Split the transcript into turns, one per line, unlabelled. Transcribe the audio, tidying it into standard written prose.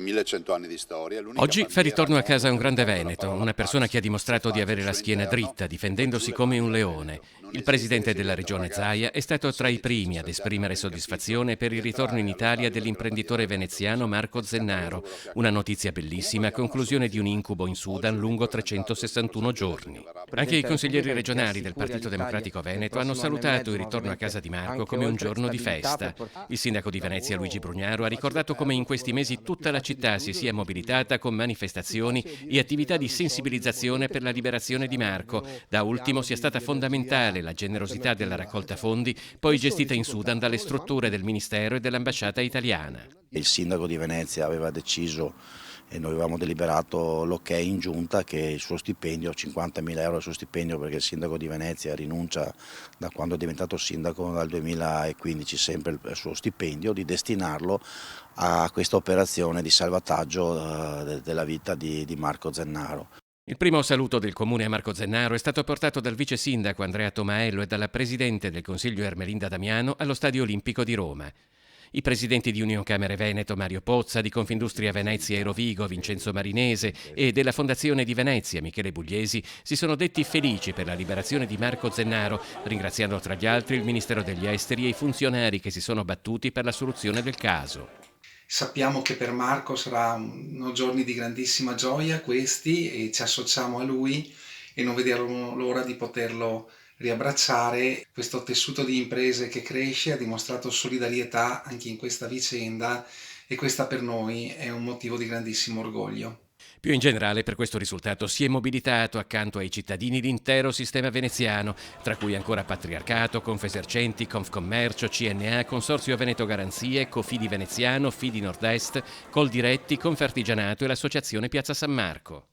1100 anni di storia.
Oggi fa ritorno a casa un grande veneto, una persona che ha dimostrato di avere la schiena dritta, difendendosi come un leone. Il presidente della regione Zaia è stato tra i primi ad esprimere soddisfazione per il ritorno in Italia dell'imprenditore veneziano Marco Zennaro, una notizia bellissima a conclusione di un incubo in Sudan lungo 361 giorni. Anche i consiglieri regionali del Partito Democratico Veneto hanno salutato il ritorno a casa di Marco come un giorno di festa. Il sindaco di Venezia Luigi Brugnaro ha ricordato come in questi mesi tutta la città si sia mobilitata con manifestazioni e attività di sensibilizzazione per la liberazione di Marco. Da ultimo sia stata fondamentale la generosità della raccolta fondi, poi gestita in Sudan dalle strutture del Ministero e dell'ambasciata italiana.
Il sindaco di Venezia aveva deciso e noi avevamo deliberato l'ok in giunta che il suo stipendio, 50.000 euro il suo stipendio, perché il sindaco di Venezia rinuncia da quando è diventato sindaco dal 2015 sempre il suo stipendio, di destinarlo a questa operazione di salvataggio della vita di Marco Zennaro.
Il primo saluto del comune a Marco Zennaro è stato portato dal vice sindaco Andrea Tomaello e dalla presidente del Consiglio Ermelinda Damiano allo Stadio Olimpico di Roma. I presidenti di Unioncamere Veneto Mario Pozza, di Confindustria Venezia e Rovigo Vincenzo Marinese e della Fondazione di Venezia Michele Bugliesi si sono detti felici per la liberazione di Marco Zennaro, ringraziando tra gli altri il Ministero degli Esteri e i funzionari che si sono battuti per la soluzione del caso.
Sappiamo che per Marco saranno giorni di grandissima gioia questi e ci associamo a lui e non vediamo l'ora di poterlo riabbracciare. Questo tessuto di imprese che cresce ha dimostrato solidarietà anche in questa vicenda e questa per noi è un motivo di grandissimo orgoglio.
Più in generale per questo risultato si è mobilitato accanto ai cittadini l'intero sistema veneziano, tra cui ancora Patriarcato, Confesercenti, Confcommercio, CNA, Consorzio Veneto Garanzie, Cofidi Veneziano, Fidi Nord-Est, Coldiretti, Confartigianato e l'Associazione Piazza San Marco.